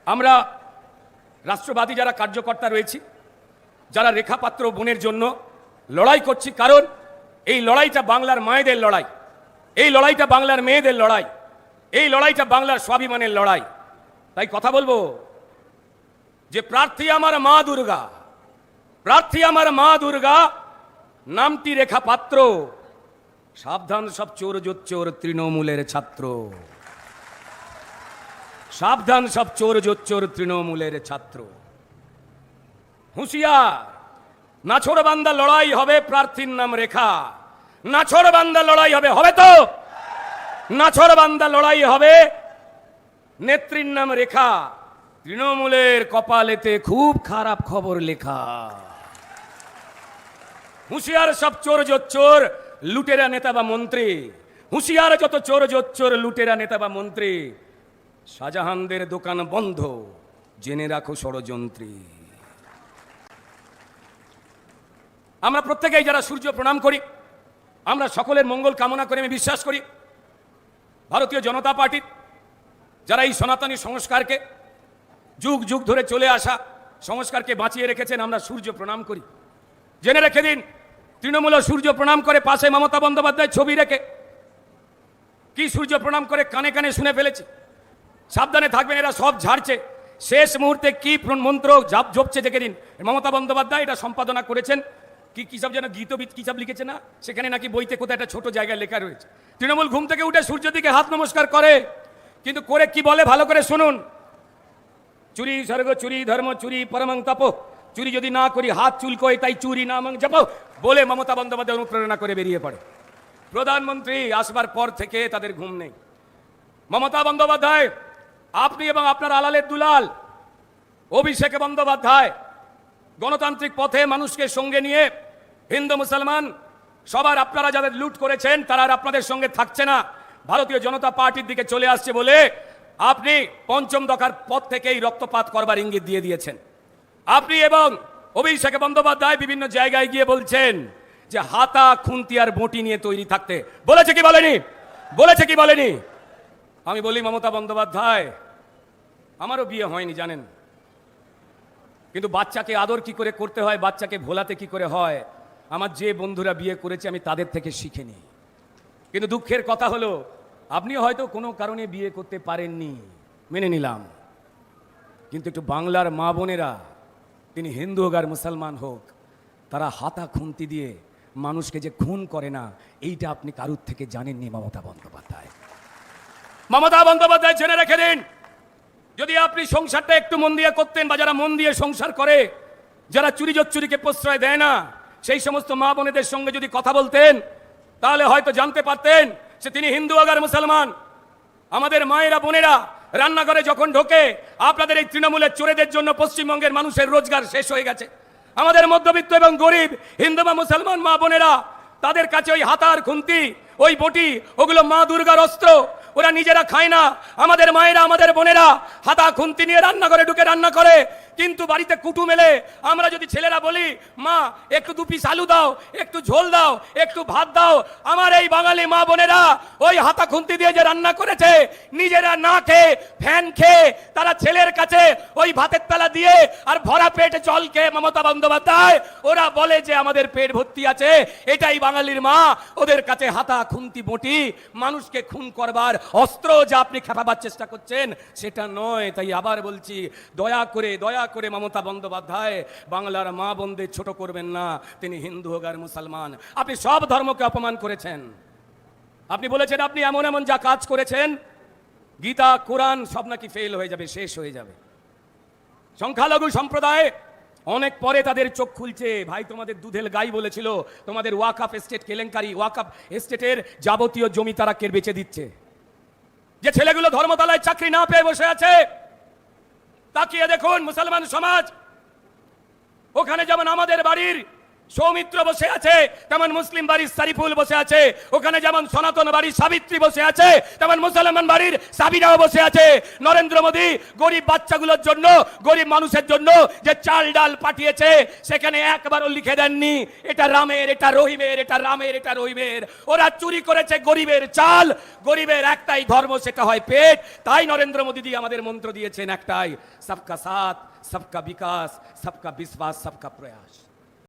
আমরা রাষ্ট্রবাদী যারা কার্যকর্তা রয়েছি, যারা রেখাপাত্র বোনের জন্য লড়াই করছি, কারণ এই লড়াইটা বাংলার মায়েদের লড়াই, এই লড়াইটা বাংলার মেয়েদের লড়াই, এই লড়াইটা বাংলার স্বাভিমানের লড়াই। তাই কথা বলবো যে প্রার্থী আমার মা দুর্গা, প্রার্থী আমার মা দুর্গা, নামটি রেখাপাত্র, সাবধান সব চোর জোচ্চোর তৃণমূলের ছাত্র, সাবধান সব চোর জোচ্চোর তৃণমূলের ছাত্র। হুঁশিয়ার, নাছোড়বান্দা লড়াই হবে, প্রার্থীর নাম রেখা। নাছোড়বান্দা লড়াই হবে, হবে তো? নাছোড়বান্দা লড়াই হবে, নেত্রীর নাম রেখা। তৃণমূলের কপালেতে খুব খারাপ খবর লেখা। হুঁশিয়ার সব চোর জোচ্চোর লুটেরা নেতা বা মন্ত্রী, হুঁশিয়ার যত চোর জোচ্চোর লুটেরা নেতা বা মন্ত্রী। শাহজাহানদের দোকান বন্ধ, জেনে রাখো ষড়যন্ত্রী। আমরা প্রত্যেকেই যারা সূর্য প্রণাম করি, আমরা সকলের মঙ্গল কামনা করে আমি বিশ্বাস করি ভারতীয় জনতা পার্টির যারা এই সনাতনী সংস্কারকে যুগ যুগ ধরে চলে আসা সংস্কারকে বাঁচিয়ে রেখেছেন, আমরা সূর্য প্রণাম করি। জেনে রেখে দিন, তৃণমূল সূর্য প্রণাম করে পাশে মমতা বন্দ্যোপাধ্যায় ছবি রেখে কি সূর্য প্রণাম করে কানে কানে শুনে ফেলেছে। সাবধানে থাকবেন, এরা সব ঝাড়ছে। শেষ মুহূর্তে কি মন্ত্র জপছে দেখে দিন। মমতা বন্দ্যোপাধ্যায় এটা সম্পাদনা করেছেন, কি সব যেন গীতবিদ কি সব লিখেছে না, সেখানে নাকি বইতে কোথায় একটা ছোট জায়গায় লেখা রয়েছে। তৃণমূল ঘুম থেকে উঠে সূর্যের দিকে হাত নমস্কার করে, কিন্তু করে কি বলে ভালো করে শুনুন। চুরি স্বর্গ চুরি ধর্ম চুরি পরমং তপ, চুরি যদি না করি হাত চুলকোয়, তাই চুরি নামং জপ বলে মমতা বন্দ্যোপাধ্যায় অনুপ্রেরণা করে বেরিয়ে পড়ে। প্রধানমন্ত্রী আসবার পর থেকে তাদের ঘুম নেই। মমতা বন্দ্যোপাধ্যায়, আপনি এবং আপনার আলালের দুলাল অভিষেক বন্দ্যোপাধ্যায় গণতান্ত্রিক পথে মানুষকে সঙ্গে নিয়ে হিন্দু মুসলমান সবার আপনারা যাদের লুট করেছেন তারা আর আপনাদের সঙ্গে থাকছে না, ভারতীয় জনতা পার্টির দিকে চলে আসছে বলে আপনি পঞ্চম দফার পথ থেকেই রক্তপাত করবার ইঙ্গিত দিয়ে দিয়েছেন। আপনি এবং অভিষেক বন্দ্যোপাধ্যায় বিভিন্ন জায়গায় গিয়ে বলছেন যে হাতা খুন্তি আর বঁটি নিয়ে তৈরি থাকতে। বলেছে কি বলেনি? বলেছে কি বলেনি? আমি বলি মমতা বন্দ্যোপাধ্যায়, আমারও বিয়ে হয়নি জানেন, কিন্তু বাচ্চাকে আদর কি করে করতে হয়, বাচ্চাকে ভোলাতে কি করে হয়, আমার যে বন্ধুরা বিয়ে করেছে আমি তাদের থেকে শিখে নিই। কিন্তু দুঃখের কথা হলো আপনি হয়তো কোনো কারণে বিয়ে করতে পারেননি, মেনে নিলাম, কিন্তু একটু বাংলার মা বোনেরা, তিনি হিন্দু হোক আর মুসলমান হোক, তারা হাতা খুন্তি দিয়ে মানুষকে যে খুন করে না, এইটা আপনি কারুর থেকে জানেননি মমতা বন্দ্যোপাধ্যায়। মমতা বন্দ্যোপাধ্যায় জেনে রেখে দিন, যদি আপনি সংসারটা একটু মন দিয়ে করতেন, বা যারা মন দিয়ে সংসার করে, যারা চুরি জচ্চুরিকে প্রশ্রয় দেয় না, সেই সমস্ত মা বোনেদের সঙ্গে যদি কথা বলতেন, তাহলে হয়তো জানতে পারতেন যে তিনি হিন্দু হোক আর মুসলমান। আমাদের মায়েরা বোনেরা রান্নাঘরে যখন ঢোকে, আপনাদের এই তৃণমূলের চোরেদের জন্য পশ্চিমবঙ্গের মানুষের রোজগার শেষ হয়ে গেছে। আমাদের মধ্যবিত্ত এবং গরিব হিন্দু বা মুসলমান মা বোনেরা, তাদের কাছে ওই হাতার খুন্তি, ওই বটি, ওগুলো মা দুর্গার অস্ত্র, ওরা নিজেরা খায় না। আমাদের মায়েরা, আমাদের বোনেরা হাতা খুন্তি নিয়ে রান্নাঘরে ঢুকে রান্না করে, কিন্তু বাড়িতে কুটুম এলে আমরা যদি ছেলেরা বলি মা একটু দু পিস আলু দাও, একটু ঝোল দাও, একটু ভাত দাও, আমার এই বাঙালি মা বোনেরা ওই হাতা খুন্তি দিয়ে যে রান্না করেছে, নিজেরা না খেয়ে ফ্যান খেয়ে তারা ছেলের কাছে ওই ভাতের তালা দিয়ে আর ভরা পেটে জল খেয়ে মমতা বন্দ্যোপাধ্যায় ওরা বলে যে আমাদের পেট ভর্তি আছে। এটাই বাঙালির মা, ওদের কাছে হাতা খুন্তি বটি মানুষকে খুন করবার অস্ত্র যা আপনি খেপাবার চেষ্টা করছেন সেটা নয়। তাই আবার বলছি, দয়া করে মমতা বন্দ্যোপাধ্যায় বাংলার মা বোনদের ছোট করবেন না। তিনি হিন্দু হোক আর মুসলমান, আপনি সব ধর্মকে অপমান করেছেন। আপনি বলেছেন আপনি এমন এমন যা কাজ করেছেন, গীতা কোরআন সব নাকি ফেল হয়ে যাবে, শেষ হয়ে যাবে। সংখ্যালঘু সম্প্রদায় অনেক পরে তাদের চোখ খুলছে। ভাই, তোমাদের দুধেল গাই বলেছিল তোমাদের ওয়াকফ এস্টেট কেলেঙ্কারি, ওয়াকফ এস্টেটের যাবতীয় জমি তারা কে বেচে দিচ্ছে। যে ছেলেগুলো ধর্মতলায় চাকরি না পেয়ে বসে আছে, তাকিয়ে দেখুন মুসলমান সমাজ, ওখানে যেমন আমাদের বাড়ির সৌমিত্র বসে আছে, তেমন মুসলিম বাড়ির শরীফুল বসে আছে, ওখানে যেমন সনাতন বাড়ির সাবিত্রী বসে আছে, তেমন মুসলমান বাড়ির সাবিরাও বসে আছে। নরেন্দ্র মোদী গরিব বাচ্চাগুলোর জন্য, গরিব মানুষের জন্য যে চাল ডাল পাঠিয়েছে, সেখানে একবারও লিখে দেননি এটা রামের, এটা রহিমের, এটা রামের, এটা রহিমের। ওরা চুরি করেছে গরিবের চাল। গরিবের একটাই ধর্ম, সেটা হয় পেট। তাই নরেন্দ্র মোদীজি আমাদের মন্ত্র দিয়েছেন একটাই, সবকা সাথ, সবকা বিকাশ, সবকা বিশ্বাস, সবকা প্রয়াস।